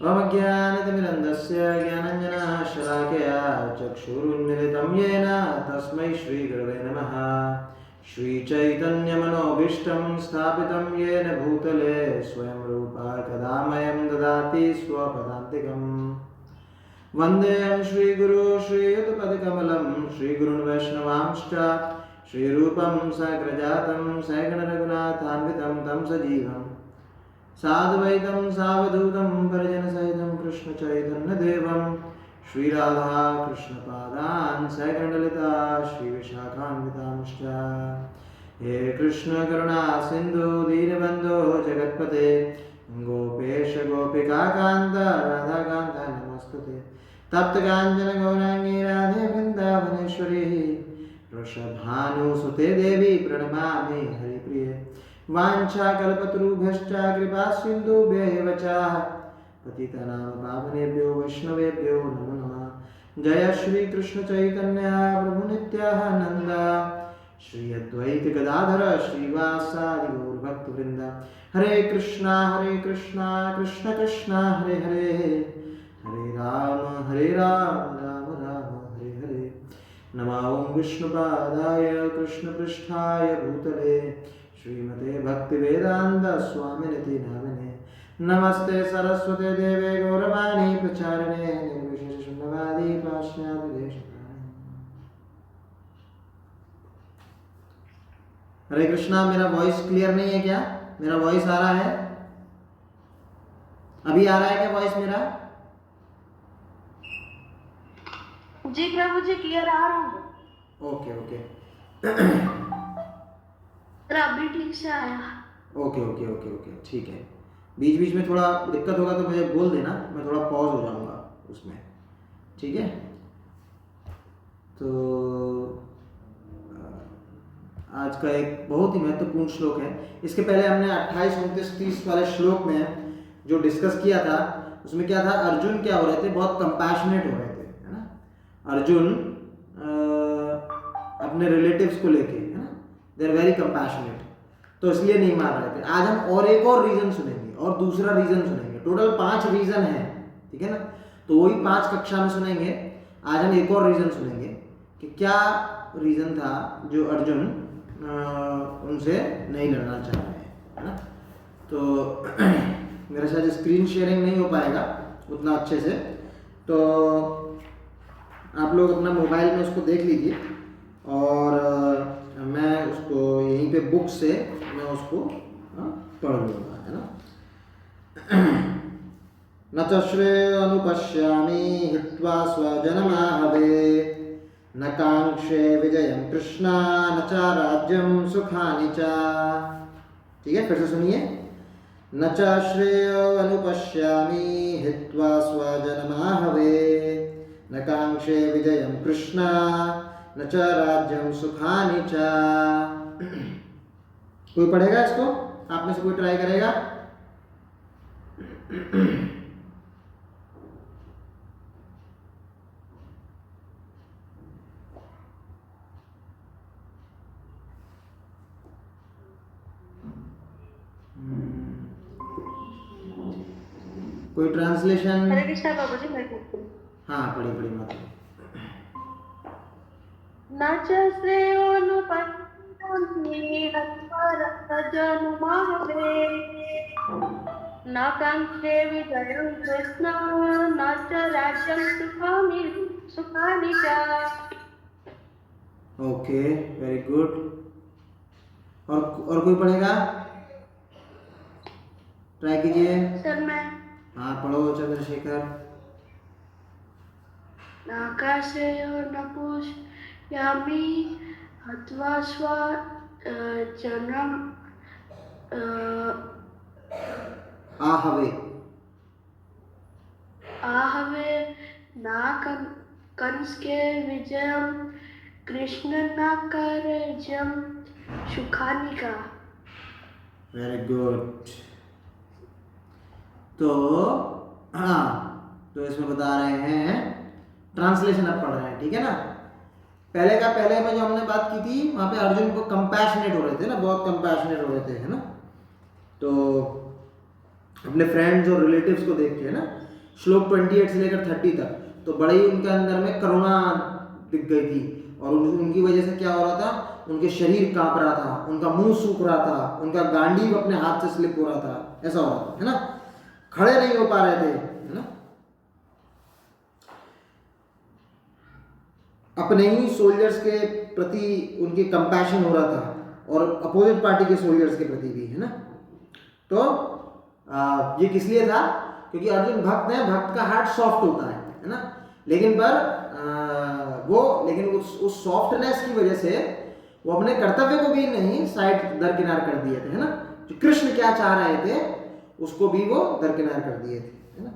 अज्ञानतिमिरन्धस्य ज्ञानञ्जनशलाकया चक्षुरुन्मिलितं येन तस्मै श्रीगुरवे नमः। श्रीचैतन्यमनोभीष्टं स्थापितं येन भूतले स्वयं रूपा कदा मह्यं ददाति स्वपदान्तिकम्। वन्देऽहं श्रीगुरु श्रीयुतपदकमलं श्रीगुरुन् वैष्णवांश्च श्रीरूपं साग्रजातं सैगणरघुनाथान्वितं तं सजीवम् साद्वैतं सावधूतं परिजनसहितं कृष्णचैतन्यदेवं श्रीराधा कृष्णपादान् सैगणललिता श्रीविशाखान्वितांश्च। हे कृष्ण करुणा सिन्धु दीनबन्धो जगत्पते गोपेश गोपिकान्त राधाकान्त नमस्तुते। तप्तकाञ्चन गौराङ्गी राधे वृन्दावनेश्वरी वृषभानुसुते देवी प्रणमामि हरिप्रिये। वाञ्छाकल्पतरुभ्यश्च कृपा सिन्धुभ्येव च पतितानां पावनेभ्यो वैष्णवेभ्यो नमो नमः। जय श्री कृष्ण चैतन्य प्रभु नित्यानंद श्री अद्वैत गदाधर श्रीवासादि गौर भक्तवृंद। हरे कृष्णा कृष्ण कृष्ण हरे हरे हरे राम राम राम हरे हरे। नमो ओं विष्णुपादाय कृष्ण पृष्ठाय भूतले श्रीमते भक्तिवेदांत स्वामिनिति नामिने। नमस्ते सरस्वते देवे गौरवाणी प्रचारिणे निर्विशेष शून्यवादी पाश्चात्य देशप्राणे। हरे कृष्णा। मेरा वॉइस क्लियर नहीं है क्या? मेरा वॉइस आ रहा है? अभी आ रहा है क्या वॉइस मेरा? जी प्रभु जी क्लियर आ रहा है। ओके ओके अभी ठीक से आया। ओके ओके ओके ओके ठीक है। बीच बीच में थोड़ा दिक्कत होगा तो मुझे बोल देना, मैं थोड़ा पॉज हो जाऊंगा उसमें, ठीक है? तो आज का एक बहुत ही महत्वपूर्ण श्लोक है। इसके पहले हमने 28, 29, 30 वाले श्लोक में जो डिस्कस किया था उसमें क्या था, अर्जुन क्या हो रहे थे, बहुत कंपैशनेट हो रहे थे, है ना? अर्जुन अपने रिलेटिव्स को लेके, है ना, दे आर वेरी कंपैशनेट, तो इसलिए नहीं मार रहे थे। आज हम और एक और रीजन सुनेंगे और दूसरा रीजन सुनेंगे। टोटल 5 रीजन है, ठीक है ना? तो वही 5 कक्षा में सुनेंगे। आज हम एक और रीजन सुनेंगे कि क्या रीजन था जो अर्जुन उनसे नहीं लड़ना चाह रहे हैं, है ना? तो मेरे साथ स्क्रीन शेयरिंग नहीं हो पाएगा उतना अच्छे से, तो आप लोग अपना मोबाइल में उसको देख लीजिए और मैं उसको यहीं पे बुक से मैं उसको पढ़ लूँगा, है ना? न च श्रेयो अनुपश्यामि हित्वा स्वजनमाहवे न कांक्षे विजयं कृष्णा न च राज्यं सुखानि च। ठीक है, फिर से सुनिए। न च श्रेयो अनुपश्यामि हित्वा स्वजनमाहवे न कांक्षे विजयं कृष्णा न च राज्यं सुखानि च। कोई पढ़ेगा इसको? आप में से कोई ट्राई करेगा? कोई ट्रांसलेशन? हरे कृष्णा बाबू जी मैं पूछती हूँ। हाँ पढ़ी माता। न च श्रेयोनुपश्यामि हित्वा स्वजनमाहवे न कांक्षे विजयं कृष्णा न च राज्यं सुखानि च। Okay, very good. और कोई पढ़ेगा? ट्राई कीजिए। सर मैं। हाँ पढ़ो चंद्रशेखर। नाकाशयोर्नपुष्यामि हत्वा स्वजनम् आहवे न कंसके विजयं कृष्ण न कार्यं सुखानि च। Very good. तो हाँ, तो इसमें बता रहे हैं, ट्रांसलेशन अब पढ़ रहे हैं, ठीक है ना? पहले में जो हमने बात की थी वहां पे अर्जुन को कंपैशनेट हो रहे थे ना, बहुत कंपैशनेट हो रहे थे, है ना? तो अपने फ्रेंड्स और रिलेटिव्स को देख के, है ना, श्लोक 28 से लेकर 30 तक, तो बड़े ही उनके अंदर में करुणा दिख गई थी और उनकी वजह से क्या हो रहा था, उनके शरीर कांप रहा था, उनका मुंह सूख रहा था, उनका गांडीव अपने हाथ से स्लिप हो रहा था, ऐसा हो रहा था, है ना, खड़े नहीं हो पा रहे थे, है ना। अपने ही सोल्जर्स के प्रति उनकी कंपैशन हो रहा था और अपोजिट पार्टी के सोल्जर्स के प्रति भी, है ना। तो ये किस लिए था, क्योंकि अर्जुन भक्त है, भक्त का हार्ट सॉफ्ट होता है ना, लेकिन उस सॉफ्टनेस की वजह से वो अपने कर्तव्य को भी नहीं साइड दरकिनार कर दिए थे, है ना। जो कृष्ण क्या चाह रहे थे उसको भी वो दरकिनार कर दिए थे, है ना।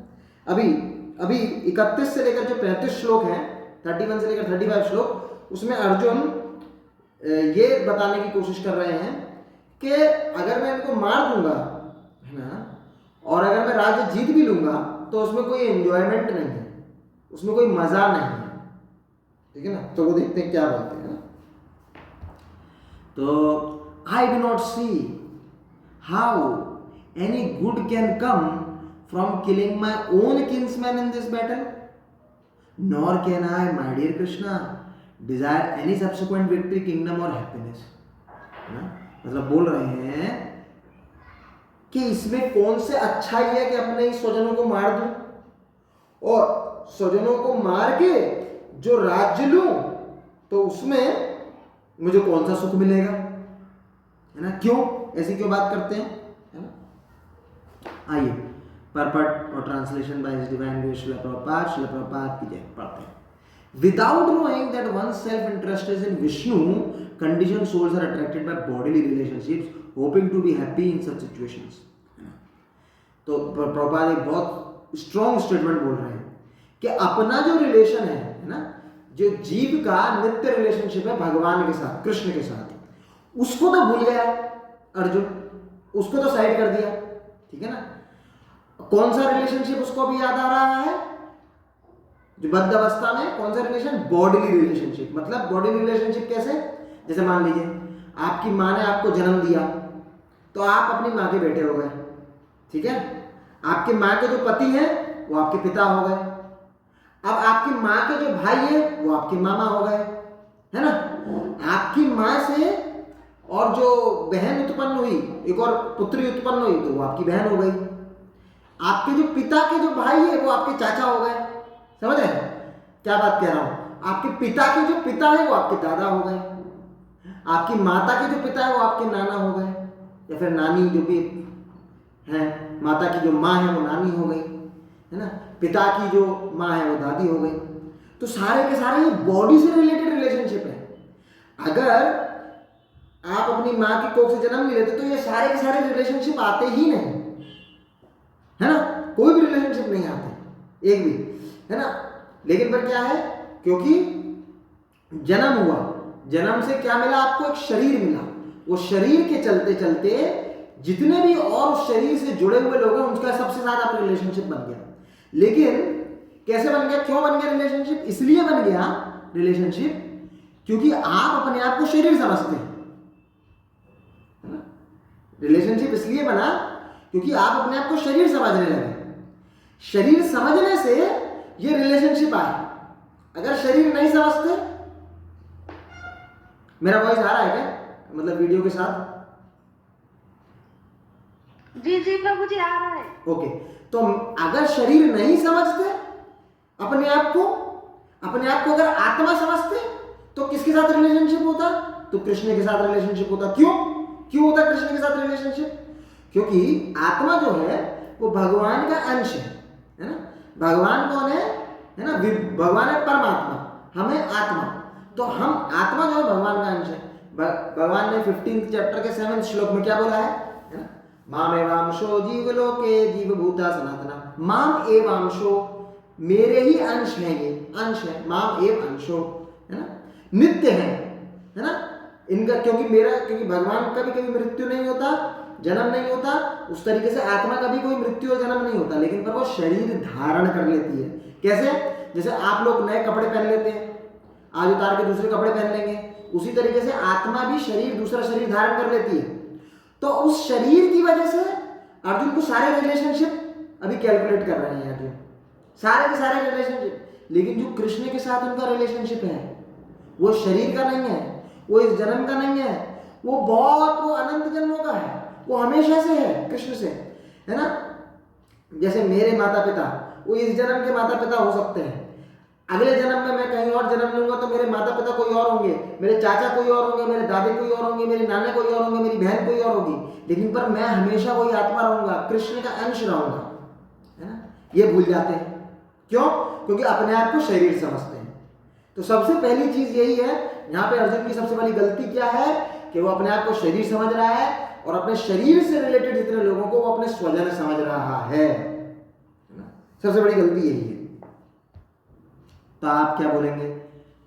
अभी 31 से लेकर जो 35 श्लोक हैं, 31 से लेकर 35 श्लोक, उसमें अर्जुन ये बताने की कोशिश कर रहे हैं कि अगर मैं इनको मार दूंगा, है ना, और अगर मैं राज्य जीत भी लूंगा तो उसमें कोई एंजॉयमेंट नहीं है, उसमें कोई मजा नहीं है, ठीक है ना। तो वो देखते हैं क्या बोलते हैं ना। तो I do not see how any good can come from killing my own kinsman in this battle, nor can I my dear Krishna desire any subsequent victory, kingdom और हैप्पीनेस, है ना। मतलब बोल रहे हैं कि इसमें कौन से अच्छा ही है कि अपने ही स्वजनों को मार दूं और स्वजनों को मार के जो राज्य लूं तो उसमें मुझे कौन सा सुख मिलेगा, है ना। क्यों ऐसी क्यों बात करते हैं, है ना। आइए परपट और translation by his divine grace Srila Prabhupada की जय पढ़ते हैं। Without knowing that one's self-interest is in Vishnu, conditioned souls are attracted by bodily relationships, hoping to be happy in such situations. तो प्रभुपाद एक बहुत स्ट्रॉन्ग स्टेटमेंट बोल रहे हैं कि अपना जो रिलेशन है ना, जो जीव का नित्य रिलेशनशिप है भगवान के साथ, कृष्ण के साथ, उसको तो भूल गया अर्जुन, उसको तो साइड कर दिया, ठीक है ना। कौन सा रिलेशनशिप उसको अभी याद आ रहा है, जो बद्ध अवस्था में कौन सा रिलेशन, बॉडीली रिलेशनशिप। मतलब बॉडीली रिलेशनशिप कैसे, जैसे मान लीजिए आपकी माँ ने आपको जन्म दिया तो आप अपनी माँ के बेटे हो गए, ठीक है। आपकी माँ के जो पति हैं वो आपके पिता हो गए, अब आपकी माँ के जो भाई है वो आपके मामा हो गए, है ना। आपकी माँ से और जो बहन उत्पन्न हुई, एक और पुत्री उत्पन्न हुई, तो वो आपकी बहन हो गई। आपके जो पिता के जो भाई है वो आपके चाचा हो गए, समझ रहे क्या बात कह रहा हूं। आपके पिता के जो पिता है वो आपके दादा हो गए, आपकी माता के जो पिता है वो आपके नाना हो गए, या फिर नानी, जो भी है, माता की जो माँ है वो नानी हो गई, है ना। पिता की जो माँ है वो दादी हो गई। तो सारे के सारे ये बॉडी से रिलेटेड रिलेशनशिप है। अगर आप अपनी माँ की कोख से जन्म नहीं लेते तो ये सारे के सारे रिलेशनशिप आते ही नहीं, है ना। कोई भी रिलेशनशिप नहीं आते, एक भी, है ना। लेकिन पर क्या है, क्योंकि जन्म हुआ, जन्म से क्या मिला आपको, एक शरीर मिला। वो शरीर के चलते चलते जितने भी और उस शरीर से जुड़े हुए लोग हैं उनका सबसे ज्यादा रिलेशनशिप बन गया। लेकिन कैसे बन गया, क्यों बन गया रिलेशनशिप, इसलिए बन गया रिलेशनशिप क्योंकि आप अपने आप को शरीर समझते हैं, है ना। रिलेशनशिप इसलिए बना क्योंकि आप अपने आप को शरीर समझने लगे। शरीर समझने से ये रिलेशनशिप आए। अगर शरीर नहीं समझते, मेरा वॉइस आ रहा है क्या, मतलब वीडियो के साथ? जी जी प्रभु जी आ रहा है। ओके, तो अगर शरीर नहीं समझते अपने आप को अगर आत्मा समझते तो किसके साथ रिलेशनशिप होता, तो कृष्ण के साथ रिलेशनशिप होता। क्यों होता कृष्ण के साथ रिलेशनशिप, क्योंकि आत्मा जो है वो भगवान का अंश है ना। भगवान कौन है ना, भगवान है परमात्मा, हमें आत्मा, तो हम आत्मा जो है भगवान का अंश है। भगवान ने 15 चैप्टर के 7वें श्लोक में क्या बोला है ना, माम एवांशो जीवलोके जीवभूता सनातना, माम एवांशो, मेरे ही अंश है, ये अंश है, माम एव अंशो, है ना, नित्य है ना इनका, क्योंकि भगवान का भी कभी मृत्यु नहीं होता, जन्म नहीं होता, उस तरीके से आत्मा का भी कोई मृत्यु और जन्म नहीं होता, लेकिन पर वो शरीर धारण कर लेती है। कैसे, जैसे आप लोग नए कपड़े पहन लेते हैं, आज उतार के दूसरे कपड़े पहन लेंगे, उसी तरीके से आत्मा भी दूसरा शरीर धारण कर लेती है। तो उस शरीर की वजह से अर्जुन को सारे रिलेशनशिप अभी कैलकुलेट कर रहे हैं अर्जुन, सारे के सारे रिलेशनशिप। लेकिन जो कृष्ण के साथ उनका रिलेशनशिप है वो शरीर का नहीं है, वो इस जन्म का नहीं है, वो अनंत जन्मों का है, वो हमेशा से है कृष्ण से, है ना। जैसे मेरे माता पिता वो इस जन्म के माता पिता हो सकते हैं, अगले जन्म में मैं कहीं और जन्म लूंगा तो मेरे माता पिता कोई और होंगे, मेरे चाचा कोई और होंगे, मेरे दादी कोई और होंगे, मेरे नाने कोई और होंगे, मेरी बहन कोई और होगी, लेकिन पर मैं हमेशा वही आत्मा रहूंगा, कृष्ण का अंश रहूंगा, है ना। ये भूल जाते हैं, क्यों? क्योंकि अपने आप को शरीर समझते हैं। तो सबसे पहली चीज यही है, यहाँ पे अर्जुन की सबसे बड़ी गलती क्या है कि वो अपने आप को शरीर समझ रहा है और अपने शरीर से रिलेटेड जितने लोगों को वो अपने स्वजन समझ रहा है ना। सबसे बड़ी गलती यही है। तो आप क्या बोलेंगे?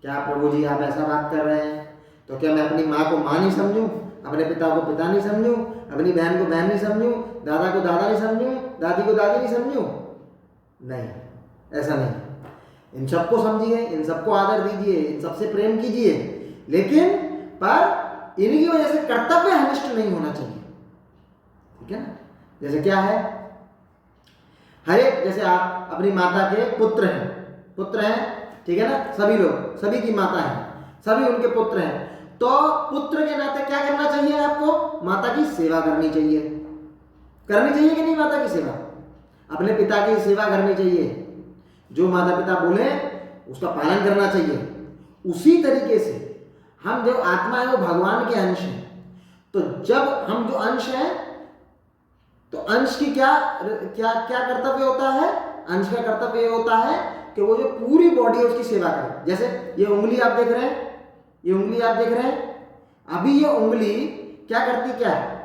क्या प्रभु जी आप ऐसा बात कर रहे हैं तो क्या मैं अपनी माँ को माँ नहीं समझूं, अपने पिता को पिता नहीं समझूं, अपनी बहन को बहन नहीं समझूं, दादा को दादा नहीं समझूं, दादी को दादी नहीं समझूं? नहीं, ऐसा नहीं। इन सबको समझिए, इन सबको आदर दीजिए, इन सबसे प्रेम कीजिए, लेकिन पर इनकी वजह से कर्तव्य अनिष्ट नहीं होना चाहिए, ठीक है ना। जैसे क्या है, हर एक, जैसे आप अपनी माता के पुत्र हैं, ठीक है ना, सभी लोग, सभी की माता है, सभी उनके पुत्र हैं, तो पुत्र के नाते क्या करना चाहिए आपको? माता की सेवा करनी चाहिए कि नहीं? माता की सेवा, अपने पिता की सेवा करनी चाहिए, जो माता पिता बोले उसका पालन करना चाहिए। उसी तरीके से हम जो आत्मा है वो भगवान के अंश हैं, तो जब हम जो अंश हैं तो अंश की क्या कर्तव्य होता है? अंश का कर्तव्य ये होता है कि वो जो पूरी बॉडी है उसकी सेवा करे। जैसे ये उंगली आप देख रहे हैं, अभी ये उंगली क्या करती, क्या है?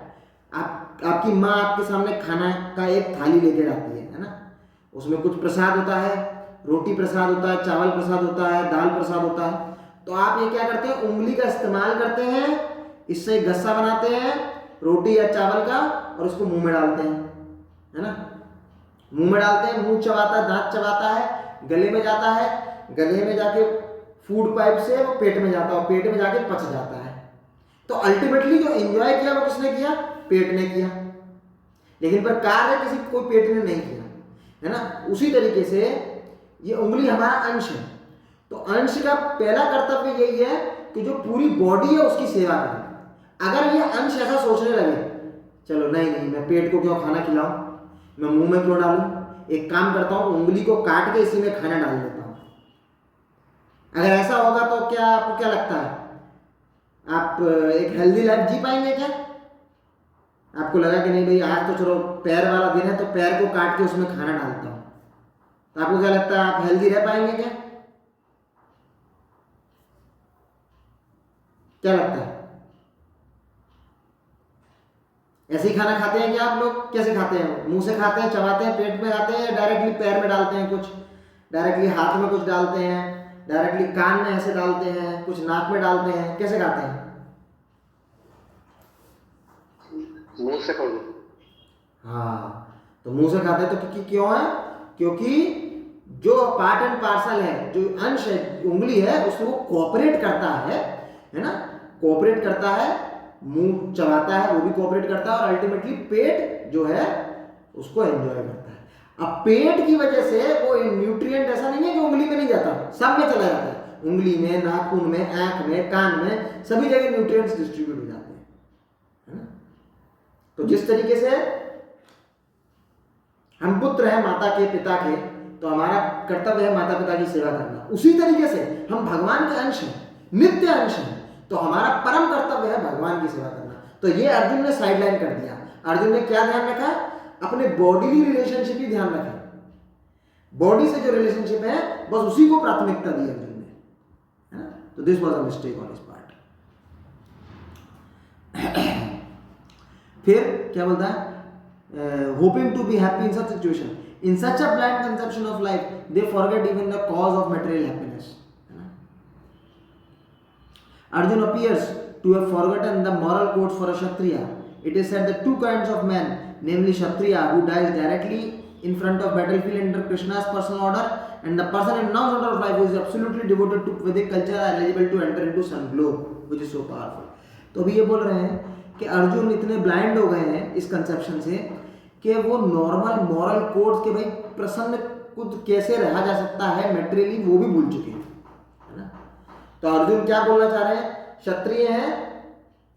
आपकी माँ आपके सामने खाना का एक थाली लेकर आती है ना, उसमें कुछ प्रसाद होता है, रोटी प्रसाद होता है, चावल प्रसाद होता है, दाल प्रसाद होता है। तो आप ये क्या करते हैं? उंगली का इस्तेमाल करते हैं, इससे गस्सा बनाते हैं रोटी या चावल का और उसको मुंह में डालते हैं, है ना। मुंह में डालते हैं, मुंह चबाता है, दांत चबाता है, गले में जाता है, गले में जाके फूड पाइप से वो पेट में जाता है, पेट में जाके पच जाता है। तो अल्टीमेटली जो एंजॉय किया वो किसने किया? पेट ने किया, लेकिन पर कार्य कोई पेट ने नहीं किया, है ना। उसी तरीके से ये उंगली हमारा अंश है, तो अंश का पहला कर्तव्य यही है कि जो पूरी बॉडी है उसकी सेवा करें। अगर ये अंश ऐसा सोचने लगे, चलो नहीं मैं पेट को क्यों खाना खिलाऊं, मैं मुंह में क्यों डालूं, एक काम करता हूं उंगली को काट के इसी में खाना डाल देता हूं। अगर ऐसा होगा तो क्या आपको क्या लगता है, आप एक हेल्दी लाइफ जी पाएंगे क्या? आपको लगा कि नहीं भाई आज तो चलो पैर वाला दिन है तो पैर को काट के उसमें खाना डालता हूं, तो आपको क्या लगता है आप हेल्दी रह पाएंगे क्या? क्या लगता है? ऐसे ही खाना खाते हैं क्या आप लोग? कैसे खाते हैं? मुंह से खाते हैं, चबाते हैं, पेट में खाते हैं, या डायरेक्टली पैर में डालते हैं, कुछ डायरेक्टली हाथ में कुछ डालते हैं, डायरेक्टली कान में ऐसे डालते हैं, कुछ नाक में डालते हैं, कैसे खाते हैं? मुंह से खाओ। हाँ, तो मुंह से खाते हैं। तो क्यों है? क्योंकि जो पार्ट एंड पार्सल है, जो अंश है, उंगली है, उसको वो कोऑपरेट करता है ना, कोऑपरेट करता है, मुंह चबाता है वो भी कोऑपरेट करता है, और अल्टीमेटली पेट जो है उसको एंजॉय करता है। अब पेट की वजह से वो न्यूट्रिएंट ऐसा नहीं है कि उंगली में नहीं जाता, सब में चला जाता है, उंगली में, नाखून में, आंख में, कान में, सभी जगह न्यूट्रिएंट्स डिस्ट्रीब्यूट हो जाते हैं, है ना। तो जिस तरीके से हम पुत्र हैं माता के, पिता के, तो हमारा कर्तव्य है माता पिता की सेवा करना। उसी तरीके से हम भगवान के अंश हैं, नित्य अंश हैं, तो हमारा परम कर्तव्य है भगवान की सेवा करना। तो ये अर्जुन ने साइडलाइन कर दिया। अर्जुन ने क्या ध्यान रखा? अपने बॉडीली रिलेशनशिप ही ध्यान रखा, बॉडी से जो रिलेशनशिप है बस उसी को प्राथमिकता दी अर्जुन ने, है ना। तो this was a mistake on his part. फिर क्या बोलता है? Hoping to be happy in such situation, in such a blind conception of life they forget even the cause of material happiness. Arjun appears to have forgotten the moral codes for a Kshatriya. It is said that two kinds of men, namely Kshatriya who dies directly in front of battlefield under Krishna's personal order, and the person in Now's order of life who is absolutely devoted to Vedic culture are eligible to enter into sun globe, which is so powerful. तो अभी ये बोल रहे हैं कि अर्जुन इतने blind हो गए हैं इस कंसेप्शन से कि वो नॉर्मल मॉरल कोड्स के भाई प्रसन्न खुद कैसे रहा जा सकता है मेटेरियली, वो भी भूल चुके हैं, है ना। तो अर्जुन क्या बोलना चाह रहे हैं, क्षत्रिय है,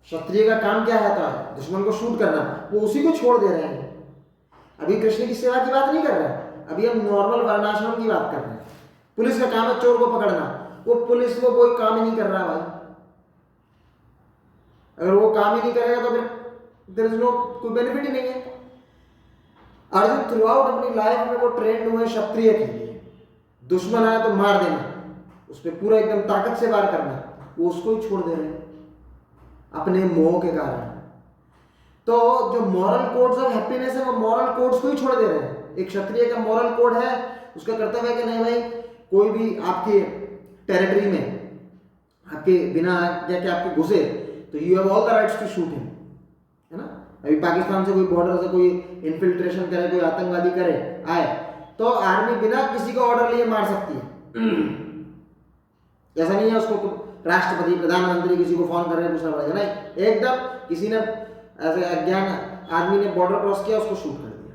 क्षत्रिय का काम क्या है, तो दुश्मन को शूट करना, वो उसी को छोड़ दे रहे हैं। अभी कृष्ण की सेवा की बात नहीं कर रहे हैं, अभी हम नॉर्मल वर्णाश्रम की बात कर रहे हैं। पुलिस का काम है चोर को पकड़ना, वो पुलिस वो कोई काम ही नहीं कर रहा भाई। अगर वो काम ही नहीं करेगा तो फिर देयर इज नो कोई बेनिफिट ही नहीं है। अर्जुन थ्रू आउट अपनी लाइफ में वो ट्रेंड हुए क्षत्रिय के लिए, दुश्मन आया तो मार देना, उस पर पूरा एकदम ताकत से वार करना, वो उसको ही छोड़ दे रहे हैं अपने मोह के कारण। तो जो मॉरल कोड्स ऑफ हैप्पीनेस है, वो मॉरल कोड्स को ही छोड़ दे रहे हैं। एक क्षत्रिय का मॉरल कोड है, उसका कर्तव्य है कि नहीं भाई, कोई भी आपके टेरिटरी में आपके बिना आज्ञा के आपके घुसे तो you have all the rights to shoot him, है ना। अभी पाकिस्तान से कोई बॉर्डर से कोई इन्फिल्ट्रेशन करे, कोई आतंकवादी करे आए, तो आर्मी बिना किसी का ऑर्डर लिए मार सकती है। ऐसा नहीं है उसको राष्ट्रपति प्रधानमंत्री किसी को फोन कर रहे पूछना पड़ेगा, नहीं, एकदम किसी ने ऐसे अज्ञान आदमी ने बॉर्डर क्रॉस किया, उसको शूट कर दिया।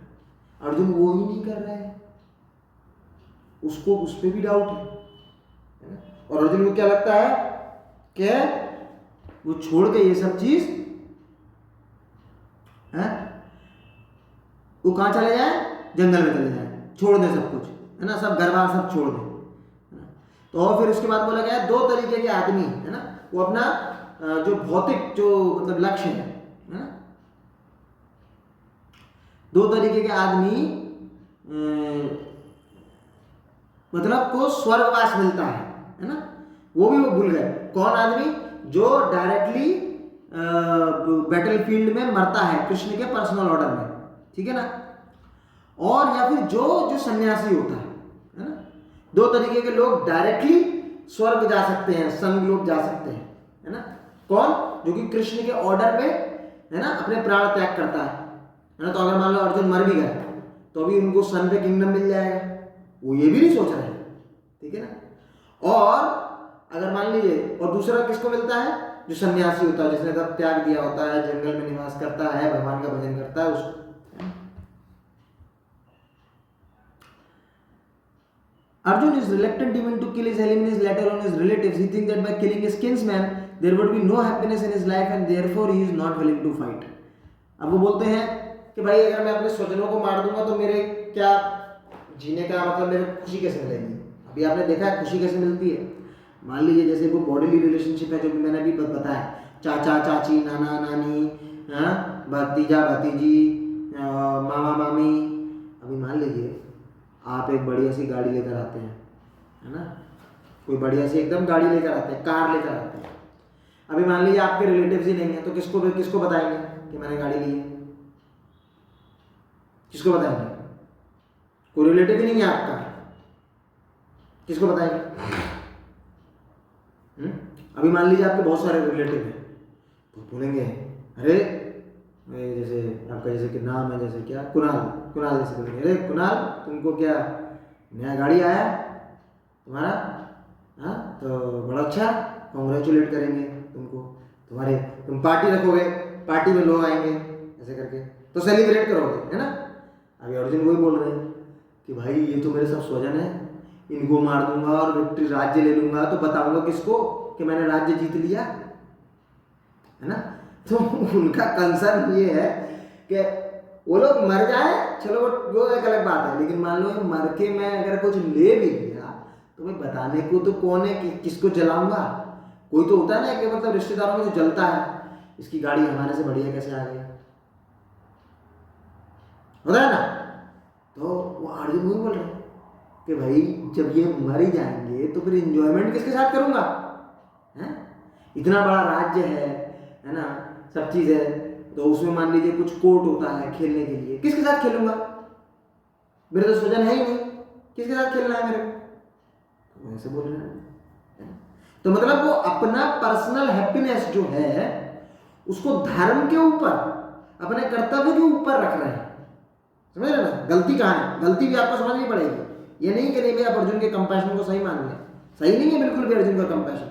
अर्जुन वो ही नहीं कर रहा है, उसको उस पर भी डाउट है। और अर्जुन को क्या लगता है कि वो छोड़ के ये सब चीज है, वो कहां चले जाए, जंगल में चले जाए, छोड़ दे सब कुछ, है ना, सब घर बार सब छोड़ दे, है ना। तो फिर उसके बाद बोला गया दो तरीके के आदमी, है ना, वो अपना जो भौतिक जो मतलब लक्ष्य है ना, दो तरीके के आदमी मतलब को स्वर्गवास मिलता है ना, वो भी वो भूल गए। कौन आदमी, जो डायरेक्टली बैटलफील्ड में मरता है कृष्ण के पर्सनल ऑर्डर में, ठीक है ना, और या फिर जो जो सन्यासी होता है ना। दो तरीके के लोग डायरेक्टली स्वर्ग जा सकते हैं, सन लोग जा सकते हैं, है ना। कौन, जो कि कृष्ण के ऑर्डर पे, है ना, अपने प्राण त्याग करता है ना। तो अगर मान लो अर्जुन मर भी गए तो अभी उनको सन पे किंगडम मिल जाएगा, वो ये भी नहीं सोच रहे हैं, ठीक है ना। और अगर मान लीजिए, और दूसरा किसको मिलता है, जो सन्यासी होता है, जिसने तब त्याग दिया होता है, जंगल में निवास करता है, भगवान का भजन करता है, उसको। Arjun is reluctant even to kill his enemies, let alone his relatives. He thinks that by killing his kinsman, there would be no happiness in his life, and therefore he is not willing to fight. अब वो बोलते हैं कि भाई अगर मैं अपने स्वजनों को मार दूंगा तो मेरे क्या जीने का मतलब, मेरे खुशी कैसे मिलेगी। अभी आपने देखा है खुशी कैसे मिलती है। मान लीजिए जैसे वो बॉडीली रिलेशनशिप है, जो मैंने अभी बताया, चाचा चाची, नाना नानी, हाँ, भतीजा भतीजी, मामा मामी। अभी मान लीजिए आप एक बढ़िया सी गाड़ी लेकर आते हैं, है ना, कोई बढ़िया सी एकदम गाड़ी लेकर आते हैं, कार लेकर आते हैं। अभी मान लीजिए आपके रिलेटिव्स ही नहीं है, तो किसको बताएंगे कि मैंने गाड़ी ली है, किसको बताएंगे, कोई रिलेटिव ही नहीं है आपका, किसको बताएंगे। अभी मान लीजिए आपके बहुत सारे रिलेटिव हैं, तो बोलेंगे अरे जैसे आपका जैसे कि नाम है, जैसे क्या कुणाल जैसे बोलेंगे, अरे कुणाल तुमको क्या नया गाड़ी आया तुम्हारा, हाँ तो बड़ा अच्छा, कॉन्ग्रेचुलेट करेंगे तुमको, तुम पार्टी रखोगे, पार्टी में लोग आएंगे, ऐसे करके तो सेलिब्रेट करोगे, है ना। अभी अर्जुन वही बोल रहे हैं कि भाई ये तो मेरे सब स्वजन है, इनको मार दूंगा और विक्ट्री राज्य ले लूंगा, तो बताऊंगा किसको कि मैंने राज्य जीत लिया, है ना। तो उनका कंसर्न ये है कि वो लोग मर जाए, चलो वो एक अलग बात है, लेकिन मान लो मर के मैं अगर कुछ ले भी लिया तो भाई बताने को तो कौन है कि किसको जलाऊंगा। कोई तो होता है ना कि मतलब रिश्तेदारों में जो जलता है, इसकी गाड़ी हमारे से बढ़िया कैसे आ गई, होता है ना। तो वो अर्जुन वही बोल रहे हैं कि भाई जब ये मर ही जाएंगे तो फिर इंजॉयमेंट किसके साथ करूंगा, है, इतना बड़ा राज्य है ना, सब चीज है, तो उसमें मान लीजिए कुछ कोर्ट होता है खेलने के लिए, किसके साथ खेलूंगा, मेरे तो स्वजन है ही नहीं, किसके साथ खेलना है मेरे को, ऐसे बोल रहे हैं। तो मतलब वो अपना पर्सनल हैप्पीनेस जो है उसको धर्म के ऊपर, अपने कर्तव्य के ऊपर रख रहे हैं, समझ रहे ना। गलती कहाँ है, गलती भी आपको समझनी पड़ेगी। ये नहीं कि नहीं भाई आप अर्जुन के कंपैशन को सही मान लें, सही नहीं है बिल्कुल भी अर्जुन का compassion.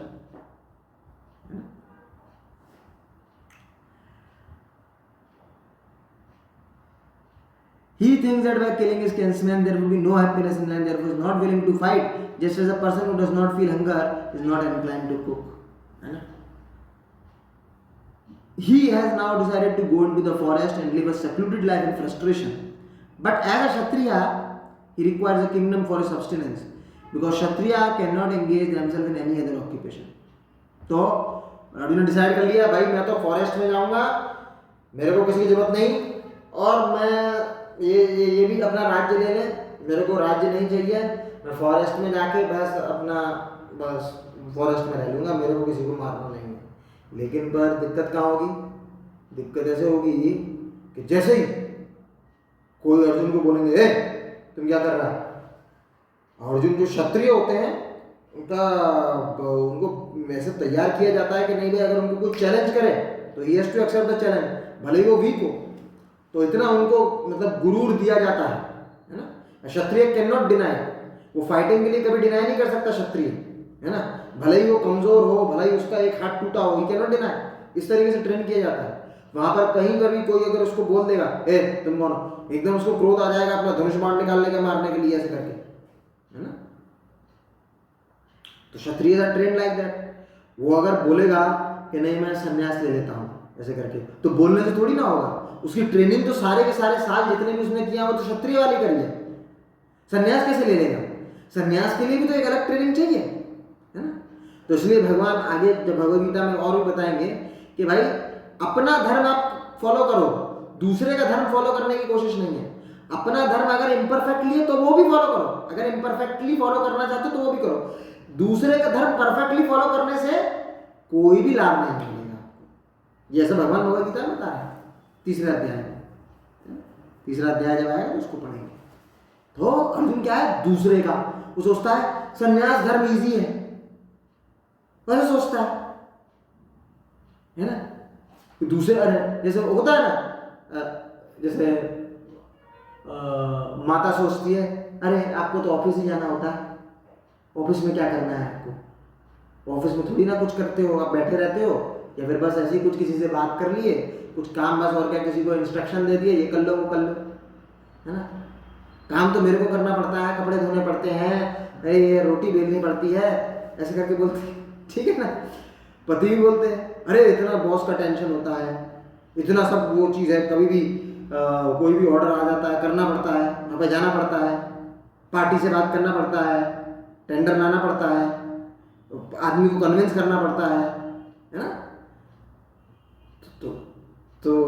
He thinks that by killing his kinsman there will be no happiness in life, therefore is not willing to fight, just as a person who does not feel hunger is not inclined to cook. है ना? He has now decided to go into the forest and live a secluded life in frustration. But as a Kshatriya, he requires a kingdom for his subsistence, because Kshatriya cannot engage themselves in any other occupation. तो अर्जुन ने decide कर लिया, भाई मैं तो forest में जाऊंगा, मेरे को किसी की जरूरत नहीं, और मैं ये भी अपना राज्य ले ले, मेरे को राज्य नहीं चाहिए, मैं फॉरेस्ट में जाके बस फॉरेस्ट में रह लूँगा, मेरे को किसी को मारना नहीं है। लेकिन पर दिक्कत कहाँ होगी? दिक्कत ऐसे होगी कि जैसे ही कोई अर्जुन को बोलेंगे, ए तुम क्या कर रहा है, अर्जुन जो क्षत्रिय होते हैं उनको वैसे तैयार किया जाता है कि नहीं भाई, अगर उनको कोई चैलेंज करे तो he has to accept the challenge, भले ही वो वीक हो, तो इतना उनको मतलब गुरूर दिया जाता है ना। क्षत्रिय कैन नॉट डिनाई, वो फाइटिंग के लिए कभी डिनाई नहीं कर सकता क्षत्रिय, है ना, भले ही वो कमजोर हो, भले ही उसका एक हाथ टूटा हो, ही कैन नॉट डिनाई। इस तरीके से ट्रेन किया जाता है। वहां पर कहीं पर भी कोई अगर उसको बोल देगा, ए तुम कौन हो, एकदम उसको क्रोध आ जाएगा, अपना धनुष बाण निकाल लेगा मारने के लिए, ऐसे करके, है ना। तो क्षत्रिय आर ट्रेंड लाइक दैट। वो अगर बोलेगा कि नहीं मैं संन्यास ले लेता हूँ ऐसे करके, तो बोलने से थोड़ी ना होगा, उसकी ट्रेनिंग तो सारे के सारे साल जितने भी उसने किया वो तो क्षत्रिय वाली करी है। संन्यास कैसे ले लेगा? संन्यास के लिए भी तो एक अलग ट्रेनिंग चाहिए, है ना। तो इसलिए भगवान आगे जब भगवद गीता में और भी बताएंगे कि भाई अपना धर्म आप फॉलो करो, दूसरे का धर्म फॉलो करने की कोशिश नहीं है। अपना धर्म अगर इम्परफेक्टली है तो वो भी फॉलो करो, अगर इम्परफेक्टली फॉलो करना चाहते हो तो वो भी करो। दूसरे का धर्म परफेक्टली फॉलो करने से कोई भी लाभ नहीं मिलेगा। ये ऐसा भगवान भगवद गीता में बता रहे हैं, तीसरा अध्याय में। तीसरा अध्याय जब आएगा तो उसको पढ़ेंगे। तो अर्जुन क्या है, दूसरे का, वो सोचता है संन्यास धर्म इजी है, वैसे सोचता है ना। दूसरे जैसे होता है ना, जैसे माता सोचती है, अरे आपको तो ऑफिस ही जाना होता है, ऑफिस में क्या करना है आपको, ऑफिस में थोड़ी ना कुछ करते हो, आप बैठे रहते हो, या फिर बस ऐसे ही कुछ किसी से बात कर लिए, कुछ काम बस, और क्या, किसी को इंस्ट्रक्शन दे दिए, ये कर लो वो कर लो, है ना। काम तो मेरे को करना पड़ता है, कपड़े धोने पड़ते हैं, ये रोटी बेलनी पड़ती है, ऐसे करके बोलते हैं, ठीक है ना। पति भी बोलते हैं, अरे इतना बॉस का टेंशन होता है, इतना सब वो चीज़ है, कभी भी कोई भी ऑर्डर आ जाता है, करना पड़ता है, वहाँ पे जाना पड़ता है, पार्टी से बात करना पड़ता है, टेंडर लाना पड़ता है, आदमी को कन्विंस करना पड़ता है ना। तो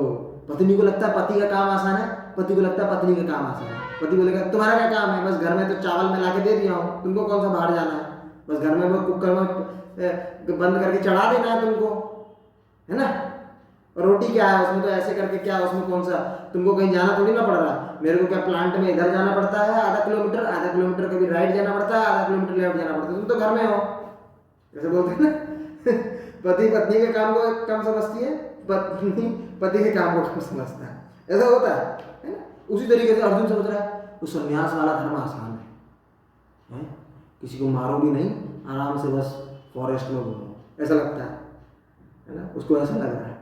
पत्नी को लगता है पति का काम आसान है, पति को लगता है पत्नी का काम आसान है। पति बोलेगा तुम्हारा क्या काम है, बस घर में तो चावल मैं ला के दे दिया हूँ, तुमको कौन सा बाहर जाना है, बस घर में वो कुकर में बंद करके चढ़ा देना है तुमको, है ना। और रोटी क्या है उसमें, तो ऐसे करके क्या उसमें कौन सा, तुमको कहीं जाना थोड़ी ना पड़ रहा। मेरे को क्या प्लांट में इधर जाना पड़ता है आधा किलोमीटर कभी राइट जाना पड़ता है, आधा किलोमीटर लेफ्ट जाना पड़ता है, तुम तो घर में हो, ऐसे बोलते हैं ना। पति पत्नी के काम को कम समझती है, पत्नी पति के काम को कम समझता है, ऐसा होता है ना। उसी तरीके से अर्जुन समझ रहा है वो संन्यास वाला धर्म आसान है, किसी को मारो भी नहीं, आराम से बस फॉरेस्ट में घूमो, ऐसा लगता है ना। उसको ऐसा लग रहा है,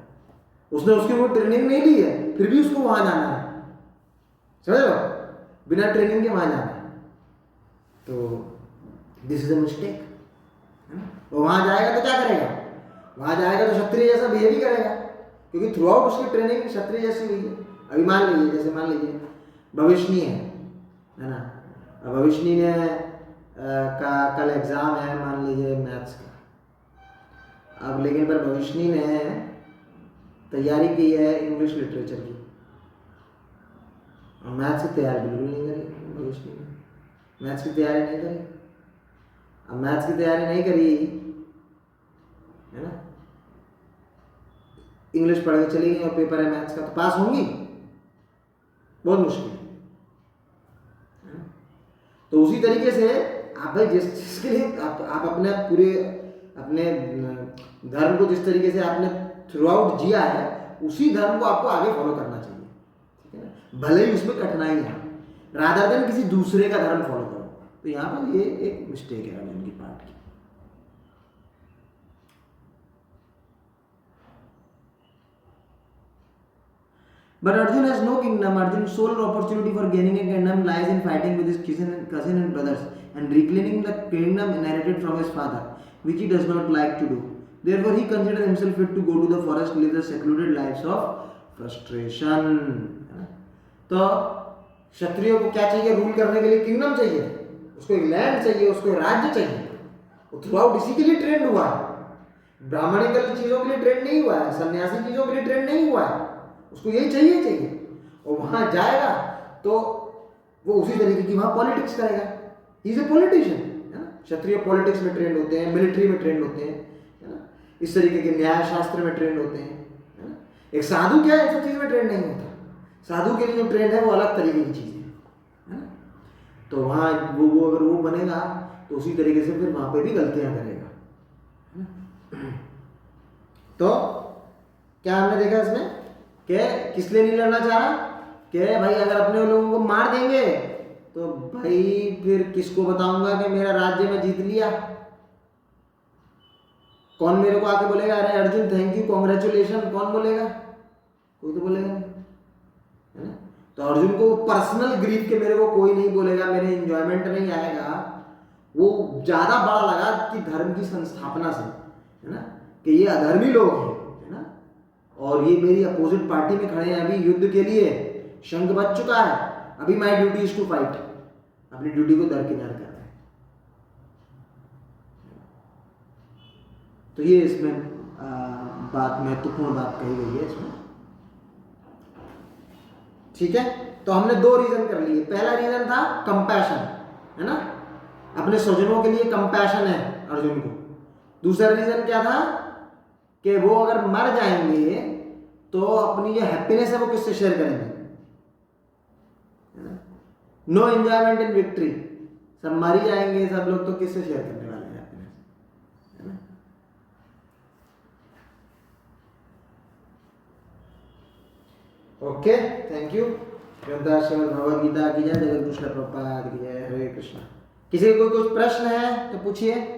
उसने उसकी वो ट्रेनिंग नहीं ली है, फिर भी उसको वहां जाना है, समझ लो, बिना ट्रेनिंग के वहां जाना है। तो दिस इज अ मिस्टेक। वो वहां जाएगा तो क्या करेगा, वहां जाएगा तो क्षत्रिय जैसा बिहेव ही करेगा, क्योंकि थ्रू आउट उसकी ट्रेनिंग क्षत्रिय जैसी हुई है। अभी मान लीजिए, जैसे मान लीजिए भविष्यनी है ना, भविष्यनी ने का कल एग्जाम है मान लीजिए मैथ्स का, अब लेकिन पर भविष्यनी ने तैयारी की है इंग्लिश लिटरेचर की, और मैथ्स की तैयारी बिल्कुल नहीं करी भविष्यनी ने, मैथ्स की तैयारी नहीं करी। अब मैथ्स की तैयारी नहीं करी है ना, इंग्लिश पढ़ के चली गई और पेपर है मैथ्स का, तो पास होंगी? बहुत मुश्किल है। तो उसी तरीके से आप भाई जिसके लिए आप अपने पूरे अपने धर्म को जिस तरीके से आपने थ्रू आउट जिया है, उसी धर्म को आपको आगे फॉलो करना चाहिए, ठीक है ना। भले ही उसमें कठिनाई है, रादर देन किसी दूसरे का धर्म फॉलो करो। तो यहाँ पर ये एक मिस्टेक है अर्जुन की पार्ट की। But Arjun has no kingdom. Arjun's sole opportunity for gaining a kingdom lies in fighting with his cousin and brothers and reclaiming the kingdom inherited from his father, which he does not like to do. Therefore, he considers himself fit to go to the forest, live the secluded lives of frustration. तो क्षत्रियो को क्या चाहिए? Rule करने के लिए kingdom चाहिए, उसको एक लैंड चाहिए, उसको एक राज्य चाहिए. वो थ्रू आउट इसी के लिए ट्रेंड हुआ है. ब्राह्मणिकल चीजों के लिए ट्रेंड नहीं हुआ है, सन्यासी चीजों के लिए ट्रेंड नहीं हुआ है. उसको यही चाहिए. और वहां जाएगा तो वो उसी तरीके की वहां पॉलिटिक्स करेगा. ही इज ए पॉलिटिशियन, है ना. क्षत्रिय पॉलिटिक्स में ट्रेंड होते हैं, मिलिट्री में ट्रेंड होते हैं, है ना. इस तरीके के न्याय शास्त्र में ट्रेंड होते हैं, है ना. एक साधु क्या है, सब चीज में ट्रेंड नहीं होता. साधु के लिए जो ट्रेंड है वो अलग तरीके की चीज है ना. तो वहां वो अगर वो बनेगा तो उसी तरीके से फिर वहां पे भी गलतियां करेगा. तो क्या हमने देखा इसमें कि किस लिए नहीं लड़ना चाह रहा, कि भाई अगर अपने लोगों को मार देंगे तो भाई फिर किसको बताऊंगा कि मेरा राज्य में जीत लिया. कौन मेरे को आके बोलेगा अरे अर्जुन थैंक यू कॉन्ग्रेचुलेशन, कौन बोलेगा? कोई तो बोलेगा नहीं, है ना. तो अर्जुन को पर्सनल ग्रीफ के मेरे को कोई नहीं बोलेगा, मेरे एंजॉयमेंट नहीं आएगा, वो ज्यादा बड़ा लगा कि धर्म की संस्थापना से, है ना, कि ये अधर्मी लोग हैं, है ना, और ये मेरी अपोजिट पार्टी में खड़े हैं. अभी युद्ध के लिए शंख बज चुका है, अभी my duty is to fight. अपनी ड्यूटी को दरकिनार कर रहे हैं. तो ये इसमें बात महत्वपूर्ण बात कही गई है इसमें. ठीक है. तो हमने दो रीजन कर लिए. पहला रीजन था कंपैशन, है ना, अपने स्वजनों के लिए कंपैशन है अर्जुन को. दूसरा रीजन क्या था कि वो अगर मर जाएंगे तो अपनी जो हैप्पीनेस है वो किससे शेयर करेंगे, है ना. No enjoyment in victory. सब मर ही जाएंगे सब लोग, तो किससे शेयर करने वाले हैं हैप्पीनेस, है ना. Okay, thank you. श्रद्धा श्रीमद् भगवद गीता की जय. जगत कृष्ण प्रभुपाद की जय. हरे कृष्ण. किसी को कुछ प्रश्न है तो पूछिए.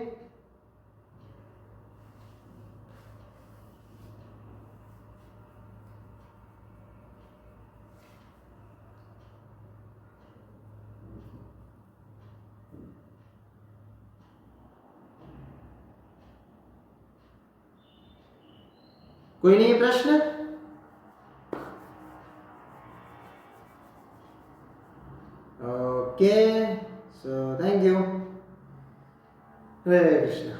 कोई नहीं है प्रश्न? Okay, so thank you. Hare Krishna.